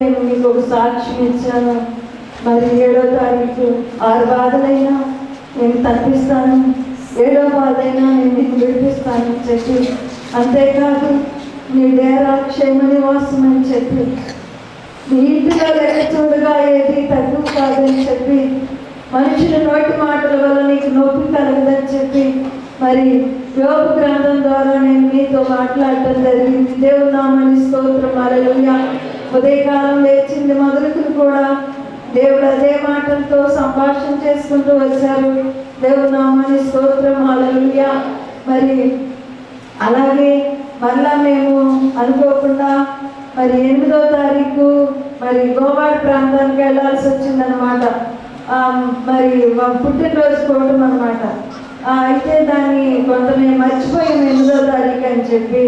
నేను మీకు ఒక సాక్ష్యం ఇచ్చాను. మరి 7వ తారీఖు 6 బాధలైనా నేను తప్పిస్తాను, 7వ బాధైనా నేను నీకు విడిపిస్తానని చెప్పి, అంతేకాదు నీ డేరా క్షేమ నివాసం అని చెప్పి, నీ ఇంటిలో లెక్క చూడగా ఏది తగ్గు కాదని చెప్పి, మనుషుల నోటి మాటల వల్ల నీకు నొప్పి కలగదని చెప్పి, మరి యోబు గ్రంథం ద్వారా నేను మీతో మాట్లాడటం జరిగింది. దేవుని నామానికి స్తోత్రం. హల్లెలూయా. ఉదయకాలం లేచింది మొదలుకుని కూడా దేవుడు అదే మాటలతో సంభాషణ చేసుకుంటూ వచ్చారు. దేవుని నామానికి స్తోత్రం. హల్లెలూయా. మరి అలాగే మళ్ళా మేము అనుకోకుండా మరి 8వ తారీఖు మరి గోవాడ ప్రాంతానికి వెళ్ళాల్సి వచ్చిందనమాట. మరి పుట్టినరోజు పోవటం అనమాట. అయితే దాన్ని కొంత మేము మర్చిపోయాం 8వ తారీఖు అని చెప్పి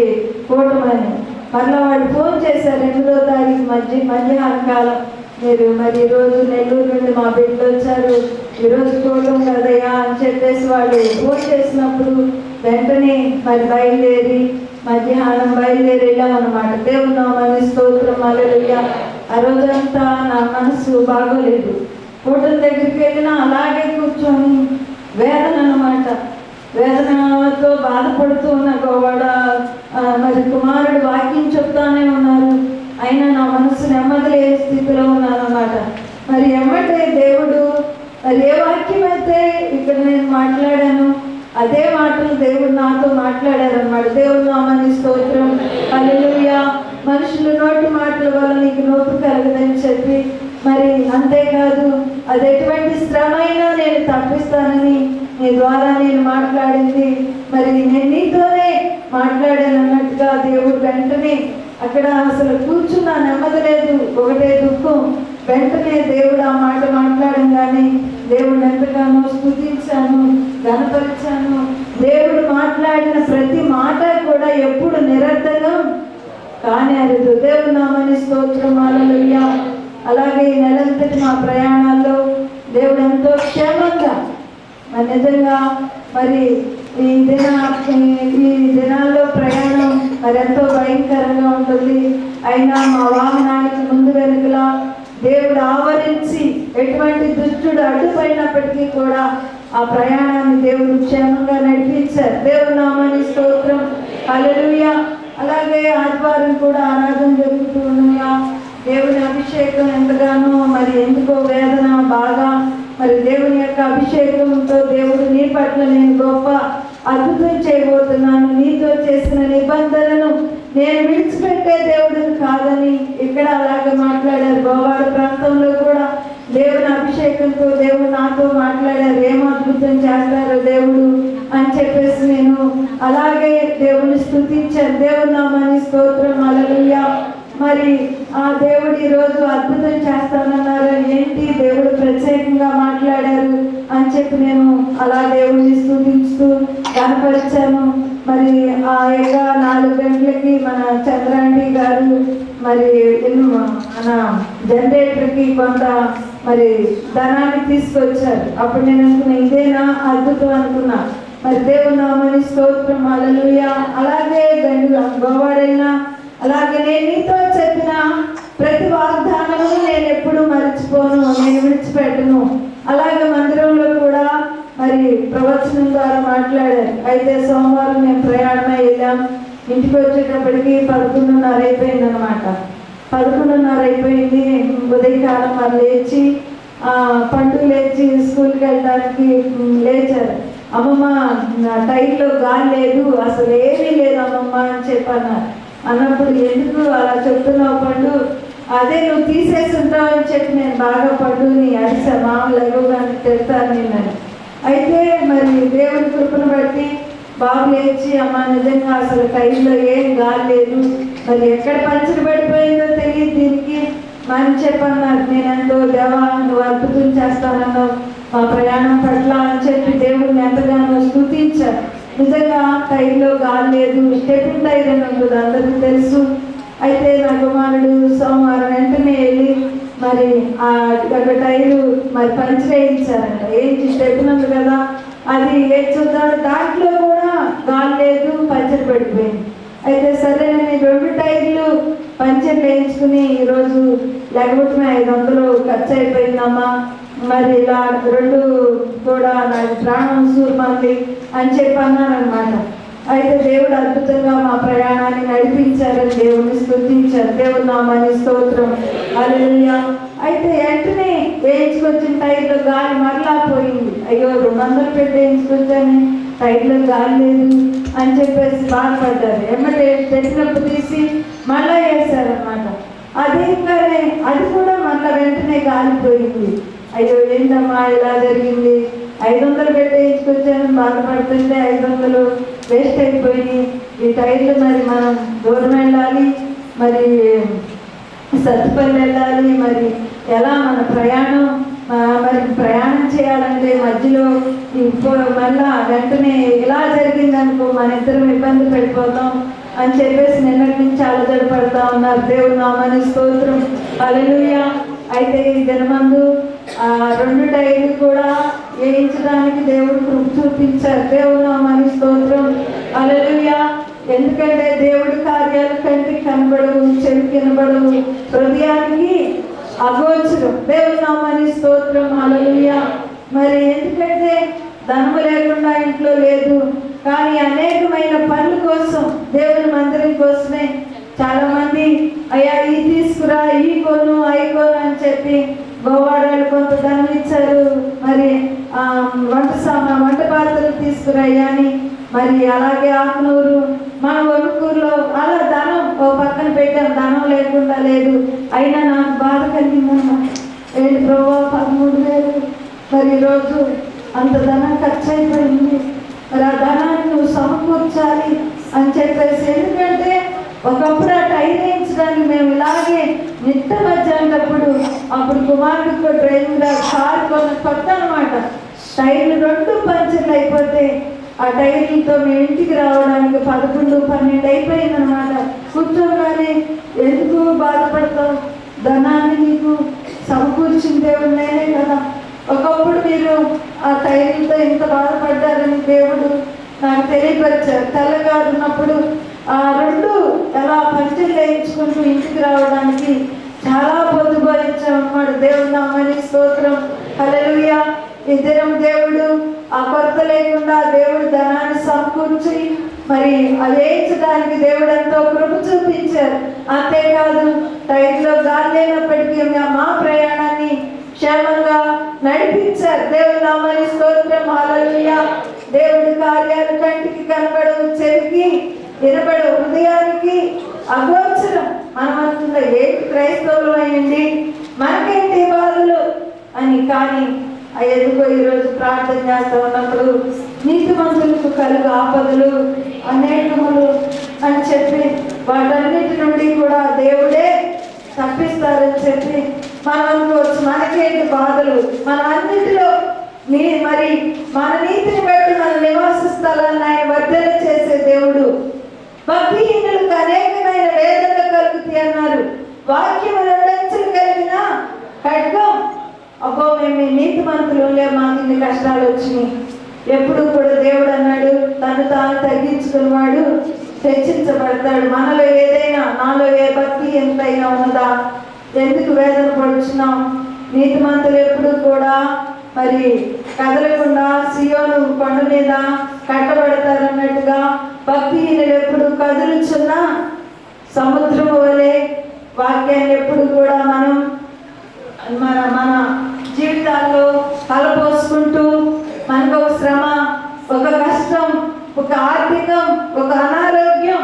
పోవటమని. మళ్ళీ వాళ్ళు ఫోన్ చేశారు 8వ తారీఖు మధ్యాహ్నం కాలం, మీరు మరి ఈరోజు నెల్లూరు నుండి మా బిడ్డలు వచ్చారు, ఈరోజు పోవటం కదయ్యా అని చెప్పేసి వాళ్ళు ఫోన్ చేసినప్పుడు వెంటనే మరి మధ్యాహ్నం బయలుదేరి వెళ్ళామన్నమాట. దేవుని నామానికి స్తోత్రం. హల్లెలూయా. ఆ రోజంతా నా మనసు బాగోలేదు. హోటల్ దగ్గరికి వెళ్ళినా అలాగే కూర్చొని వేదన అన్నమాట. వేదనతో బాధపడుతూ ఉన్న గోవాడ మరి కుమారుడు వాక్యం చెప్తానే ఉన్నారు, అయినా నా మనసు నెమ్మది లేని స్థితిలో ఉన్నానన్నమాట. మరి ఎమ్మటే దేవుడు మరి ఏ వాక్యం అయితే ఇక్కడ నేను మాట్లాడాను అదే మాటలు దేవుడు నాతో మాట్లాడారన్నమాట. దేవుడు నామానికి స్తోత్రం. హల్లెలూయా. మనుషుల నోటి మాటల వల్ల నీకు నొప్పి కలగదని చెప్పి, మరి అంతేకాదు అది ఎటువంటి శ్రమ అయినా నేను తప్పిస్తానని నీ ద్వారా నేను మాట్లాడింది, మరి నేను నీతోనే మాట్లాడాను అన్నట్టుగా దేవుడు వెంటనే అక్కడ అసలు కూర్చున్నా నెమ్మది లేదు, ఒకటే దుఃఖం. వెంటనే దేవుడు ఆ మాట మాట్లాడంగానే దేవుడు ఎంతగానో స్తుతించాను, ఘనపరిచాను. దేవుడు మాట్లాడిన ప్రతి మాట కూడా ఎప్పుడు నిరర్థకం కానీ అరుదు. దేవుడు నామానికి స్తోత్రం. హల్లెలూయా. అలాగే ఈ నెలంతటి మా ప్రయాణాల్లో దేవుడు ఎంతో క్షేమంగా మరి నిజంగా మరి ఈ దినాల్లో ప్రయాణం మరి ఎంతో భయంకరంగా ఉంటుంది. అయినా మా వాహనానికి ముందు వెనుకలా దేవుడు ఆవరించి ఎటువంటి దుష్టుడు అడ్డుపడినప్పటికీ కూడా ఆ ప్రయాణాన్ని దేవుడు క్షేమంగా నడిపించారు. దేవుని నామానికి స్తోత్రం. హల్లెలూయా. అలాగే ఆదివారం కూడా ఆరాధన జరుగుతూ ఉన్నాయా. దేవుని అభిషేకం ఎంతగానో మరి ఎందుకో వేదన బాగా, మరి దేవుని యొక్క అభిషేకంతో దేవుడు నీ పట్ల నేను గొప్ప అద్భుతం చేయబోతున్నాను, నీతో చేసిన నిబంధనను నేను విడిచిపెట్టే దేవుడు కాదని ఇక్కడ అలాగే మాట్లాడారు. గోవాడ ప్రాంతంలో కూడా దేవుని అభిషేకంతో దేవుడు నాతో మాట్లాడారు, ఏం అద్భుతం చేస్తారో దేవుడు అని చెప్పేసి నేను అలాగే దేవుని స్తుతించాను. దేవుని నామానికి స్తోత్రం. హల్లెలూయా. మరి ఆ దేవుడు ఈరోజు అద్భుతం చేస్తానన్నారు, ఏంటి దేవుడు ప్రత్యేకంగా మాట్లాడారు అని చెప్పి నేను అలా దేవుడిని స్తుతిస్తూ కనపరిచాను. మరి ఆ యొక్క 4 గంటలకి మన చంద్రాంటి గారు మరి మన జనరేటర్కి కొంత మరి ధనాన్ని తీసుకొచ్చారు. అప్పుడు నేను అనుకున్నా ఇదేనా అద్భుతం అనుకున్నా. మరి దేవుని నామానికి స్తోత్రం. హల్లెలూయా. అలాగే గోవాడైనా అలాగే నేను నీతో చెప్పిన ప్రతి వాగ్దానము నేను ఎప్పుడు మర్చిపోను, నేను విడిచిపెట్టను. అలాగే మందిరంలో కూడా మరి ప్రవచనం ద్వారా మాట్లాడారు. అయితే సోమవారం మేము ప్రయాణమై వెళ్ళాం. ఇంటికి వచ్చేటప్పటికి 11:30 అయిపోయింది అనమాట. 11:30 అయిపోయింది. ఉదయకాలం మరి లేచి పండుగ లేచి స్కూల్కి వెళ్ళడానికి లేచారు. అమ్మమ్మ నా టైర్లో గాలి లేదు, అసలు ఏమీ లేదు అమ్మమ్మ అని చెప్పన్నారు. అన్నప్పుడు ఎందుకు అలా చెప్తున్నావు పండు, అదే నువ్వు తీసేసి ఉంటావని చెప్పి నేను బాగా పండుని అడిసా. మామూలు కానీ తెలుస్తాను నేను. అయితే మరి దేవుని కృపను బట్టి బాబు లేచి అమ్మ నిజంగా అసలు టైంలో ఏం గాలి లేదు, మరి ఎక్కడ పంచర్ పడిపోయిందో తెలియదు దీనికి అని చెప్పన్నారు. నేనెంతో దేవా నువ్వు అద్భుతం చేస్తానన్నావు మా ప్రయాణం పట్ల అని చెప్పి దేవుడిని ఎంతగానో స్తుతించారు. నిజంగా టైర్లో గాలి లేదు, స్టెపిన్ టైర్ అని ఉంటుంది అందరికీ తెలుసు. అయితే నా కుమారుడు సోమవారం వెంటనే వెళ్ళి మరి ఆ టైరు మరి పంచర్ వేయించారంట. ఏంటి స్టెపిన్ ఉంది కదా అది చూద్దాం, దాంట్లో కూడా గాలి లేదు, పంచర్ పడిపోయింది. అయితే సరే నేను 2 టైర్లు పంచర్లు వేయించుకుని ఈరోజు లేకపోతే 500 ఖర్చు అయిపోయిందమ్మా, మరి ఇలా 2 కూడా నాకు ప్రాణం సూర్మంది అని చెప్పి అన్నారనమాట. అయితే దేవుడు అద్భుతంగా మా ప్రయాణాన్ని నడిపించారని దేవుని స్తుతించారు. దేవుడు నామాన్ని స్తోత్రం, హల్లెలూయా. అయితే వెంటనే వేయించుకొచ్చిన టైర్లో గాలి మరలా పోయింది. అయ్యో 200 పెట్టి వేయించుకొచ్చాను, టైర్లో గాలి లేదు అని చెప్పేసి బాధపడ్డారు. ఎమ్మటే పెట్టినప్పుడు తీసి మళ్ళా వేసారనమాట. అది కూడా మళ్ళీ వెంటనే గాలిపోయింది. అయ్యో ఏంటమ్మా ఇలా జరిగింది, 500 పెట్టి వేయించుకొచ్చాను బాధపడుతుంటే 500 వేస్ట్ అయిపోయి ఈ టైర్లు మరి మనం దూరం వెళ్ళాలి, మరి సత్తుపల్లి వెళ్ళాలి, మరి ఎలా మన ప్రయాణం చేయాలంటే మధ్యలో మళ్ళా వెంటనే ఇలా జరిగిందనుకో మన ఇద్దరం ఇబ్బంది పడిపోతాం అని చెప్పేసి నిన్నటి నుంచి అలజడి పడతా ఉన్నారు. దేవుడు నామాన్ని స్తోత్రం, హల్లెలూయా. అయితే ఈ దినమందు 2 టైర్లు కూడా వేయించడానికి దేవుడు కృప చూపించారు. దేవుడు నామాన్ని స్తోత్రం, హల్లెలూయా. ఎందుకంటే దేవుడి కార్యాలు కంటికి కనబడవు, చెవికి వినబడవు, హృదయానికి అగోచరం. దేవుడి నామాన్ని స్తోత్రం, హల్లెలూయా. మరి ఎందుకంటే ధనము లేకుండా ఇంట్లో లేదు, కానీ అనేకమైన పనుల కోసం దేవుని మందిరం కోసమే చాలా మంది అయ్యా ఈ తీసుకురా, ఈ కొను, అవి కొను అని చెప్పి గోవాడలు కొంత ధనం ఇచ్చారు. మరి వంట పాత్రలు తీసుకురాయ్యా అని, మరి అలాగే ఆకునూరు మన ఒడుకూరులో అలా ధనం ఓ పక్కన పెట్టాం. ధనం లేకుండా లేదు, అయినా నాకు బాధ కలిగిందమ్మా. ఏంటి ప్రభు 13,000, మరి ఈరోజు అంత ధనం ఖర్చు అయిపోయింది, మరి ఆ ధనాన్ని నువ్వు సమకూర్చాలి అని చెప్పేసి. ఎందుకంటే ఒకప్పుడు ఆ టైర్ వేయించడానికి మేము ఇలాగే నిట్ట మధ్యాహ్నప్పుడు అప్పుడు కుమారుడికి డ్రైవింగ్ కారు కొత్త అనమాట. టైర్లు 2 పంచర్లు అయిపోతే ఆ టైర్లతో మేము ఇంటికి రావడానికి 11, 12 అయిపోయింది అనమాట. కూర్చోగానే ఎందుకు బాధపడతావు, ధనాన్ని నీకు సమకూర్చిన దేవుడు నేనే కదా. ఒకప్పుడు మీరు ఆ టైర్లతో ఎంత బాధపడ్డారని దేవుడు నాకు తెలియపరిచారు. తెల్లగారున్నప్పుడు ఆ 2 ఎలా పంచర్లు వేయించుకుంటూ ఇంటికి రావడానికి చాలా పొద్దుపరిచామన్నమాట. దేవుడు నామాన్ని స్తోత్రం, హల్లెలూయా. ఈ దినం దేవుడు ఆ కొరత లేకుండా దేవుడు ధనాన్ని సమకూర్చి మరి అది వేయించడానికి దేవుడు ఎంతో కృప చూపించారు. అంతేకాదు టైర్లో గాలి లేనప్పటికీ మా ప్రయాణాన్ని క్షేమంగా నడిపించారు. దేవుడు నామాన్ని స్తోత్రం, హల్లెలూయా. దేవుడి కార్యాలు కంటికి కనబడవు, చెవికి వినబడవు, హృదయానికి అగోచరం. మనం అనుకున్న ఏంటి క్రైస్తవులు అయ్యండి, మనకేంటి బాధలు అని. కానీ ఎందుకో ఈరోజు ప్రార్థన చేస్తూ ఉన్నప్పుడు నీతిమంతులకు కలుగు ఆపదలు అనేకములు అని చెప్పి వాటన్నిటి నుండి కూడా దేవుడే తప్పిస్తారని చెప్పి మనం అనుకోవచ్చు. మనకేంటి బాధలు, మన అన్నిటిలో మరి మన నీతిని బట్టి మన నివాస స్థలాన్ని ఆయన వర్ధన చేసే దేవుడు. భక్తిహీనులకు అనేకమైన వేదనలు కలుగుతాయి అన్నారు. వాక్యం 2 అంచెలు కలిగిన ఖడ్గం. అబ్బో మేము నీతిమంతులు మాకు ఇన్ని కష్టాలు వచ్చినాయి. ఎప్పుడు కూడా దేవుడు అన్నాడు తను తాను తగ్గించుకున్నవాడు హెచ్చించబడతాడు. మనలో ఏదైనా, నాలో ఏ భక్తి ఎంతైనా ఉన్నదా, ఎందుకు వేదన పడుచున్నాం? నీతిమంతులు ఎప్పుడు కూడా మరి కదలకుండా సియోను కొండ మీద కట్టబడతారన్నట్టుగా భక్తిహీనులు ఎప్పుడు కదులుచున్న సముద్రము వలె వాక్యాన్ని ఎప్పుడు కూడా మనం మన జీవితాల్లో కలపోసుకుంటూ మనకు ఒక శ్రమ, ఒక కష్టం, ఒక ఆర్థికం, ఒక అనారోగ్యం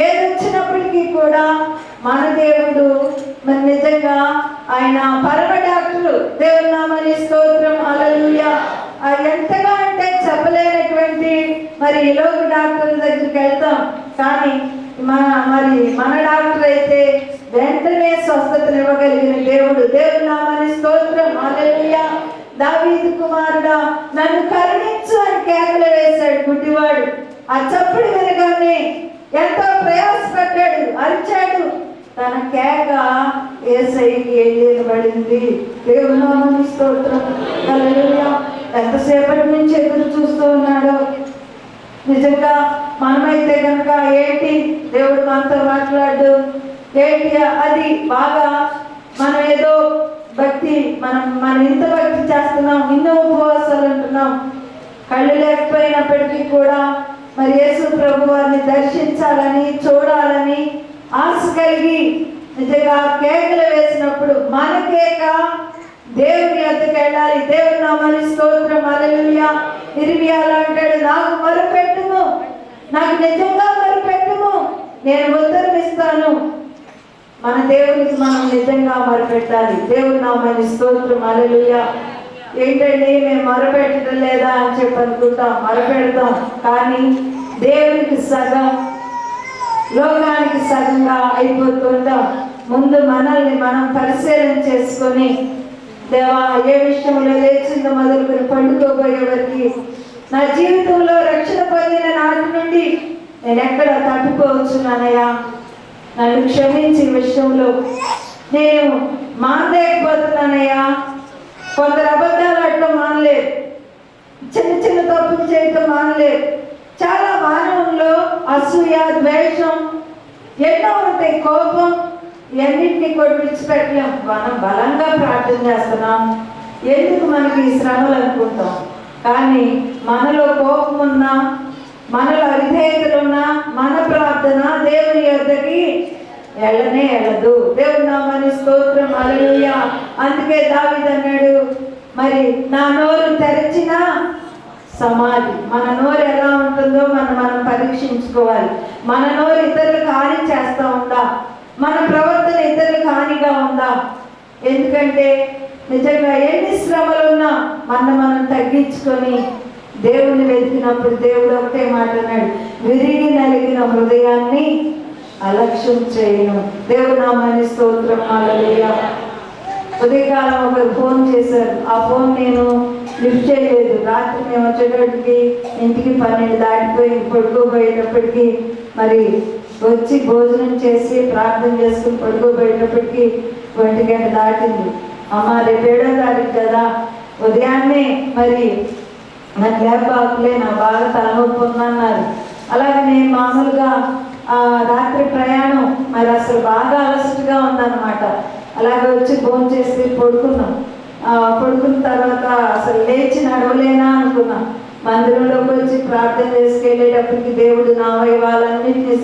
ఏది వచ్చినప్పటికీ కూడా మన దేవుడు మరి నిజంగా ఆయన పరమ డాక్టరు. దేవుని నామాన్ని స్తోత్రం, హల్లెలూయా. ఎంతగా అంటే చెప్పలేనటువంటి మరి ఈలోక డాక్టర్ దగ్గరికి వెళ్తాం, కానీ మన డాక్టర్ అయితే వెంటనే స్వస్థతను ఇవ్వగలిగిన దేవుడు. దేవుని నామాన్ని స్తోత్రం, హల్లెలూయా. దావీదు కుమారుడా నన్ను కరుణించు అని కేకలు వేశాడు గుడ్డివాడు. ఆ చప్పుడు వినగానే ఎంతో ప్రయాసపడ్డాడు, అరిచాడు. తన కేక యేసయ్యకి ఏలియబడింది. దేవుని నామాన్ని స్తోత్రం, హల్లెలూయా. ఎంతసేపటి నుంచి ఎదురు చూస్తూ ఉన్నాడో. నిజంగా మనమైతే కనుక ఏంటి దేవుడు మనతో మాట్లాడు, ఏంటి అది బాగా మనం ఏదో భక్తి మనం ఇంత భక్తి చేస్తున్నాం, ఎన్నో ఉపవాసాలు అంటున్నాం, కళ్ళు లేకపోయినప్పటికీ కూడా మరి యేసు ప్రభు వారిని దర్శించాలని, చూడాలని ఆశ కలిగి నిజంగా కేకలు వేసినప్పుడు మన కేక దేవుని వద్దకు వెళ్ళాలి. దేవుని నామానికి స్తోత్రం, హల్లెలూయా. ఇర్మియాలో అంటాడు, నాకు మొరపెట్టుము, నాకు నిజంగా మొరపెట్టుము, నేను ఉత్తరం ఇస్తాను. మన దేవునికి మనం నిజంగా మొరపెట్టాలి. దేవుని నామానికి స్తోత్రం, హల్లెలూయా. ఏంటండి మేము మొరపెట్టడం లేదా అని చెప్పి అనుకుంటాం, మొరపెడతాం, కానీ దేవునికి సగం, లోకానికి సగంగా అయిపోతుంటాం. ముందు మనల్ని మనం పరిశీలన చేసుకొని, దేవా ఏ విషయంలో లేచిందో మొదలుకొని పండుకోబోయే వరకు నా జీవితంలో రక్షణ పొందిన నాటి నుండి నేను ఎక్కడ తప్పిపోవచ్చున్నానయ్యా, నన్ను క్షమించి విషయంలో నేను మానలేకపోతున్నానయ్యా. కొందరు అబద్ధాలు ఆడటం మానలేదు, చిన్న చిన్న తప్పులు చేయటం మానలేదు. చాలా మానవుల్లో అసూయ, ద్వేషం ఎన్నో ఉంటాయి, కోపం, ఇవన్నింటినీ కూడా విడిచిపెట్టలేం. మనం బలంగా ప్రార్థన చేస్తున్నాం, ఎందుకు మనకి ఈ శ్రమలు అనుకుంటాం. కానీ మనలో కోపం ఉన్నా, మనలో అవిధేయతలు ఉన్నా, మన ప్రార్థన దేవుని యొద్దకి వెళ్ళనే వెళ్ళదు. దేవుని నామానికి స్తోత్రం, హల్లెలూయా. అందుకే దావీదు అన్నాడు, మరి నా నోరు తెరచిన సమాధి. మన నోరు ఎలా ఉంటుందో మనం పరీక్షించుకోవాలి. మన నోరు ఇతరులకు హాని చేస్తూ ఉందా, మన ప్రవర్తన ఇతరులకు హానిగా ఉందా? ఎందుకంటే నిజంగా ఎన్ని శ్రమలున్నా మనం తగ్గించుకొని దేవుని వెతికినప్పుడు దేవుడు ఒకటే మాట అన్నాడు, విరిగి నలిగిన హృదయాన్ని అలక్ష్యం చేయను. దేవుని నామానికి స్తోత్రం, హల్లెలూయా. ఉదయకాలం ఒకరు ఫోన్ చేశారు, ఆ ఫోన్ నేను లిఫ్ట్ చేయలేదు. రాత్రి మేము వచ్చేటప్పటికి ఇంటికి 12 దాటిపోయి పడుకోబోయేటప్పటికి, మరి వచ్చి భోజనం చేసి ప్రార్థన చేసుకుని పడుకోబోయేటప్పటికి 1 గంట దాటింది. అమ్మ రేపు 7వ తారీఖు కదా, ఉదయాన్నే మరి నాకు లేపాకులే, నా బాగా తలనొప్పి ఉందన్నారు. అలాగే నేను మామూలుగా రాత్రి ప్రయాణం మరి అసలు బాగా అలసటగా ఉందన్నమాట. అలాగే వచ్చి భోజనం చేసి పడుకున్నాం. పడుకున్న తర్వాత అసలు లేచి నడవలేనా అనుకున్నాం. మందిరంలోకి వచ్చి ప్రార్థన చేసుకెళ్ళేటప్పటికి దేవుడు నా వైవాలన్నింటినీ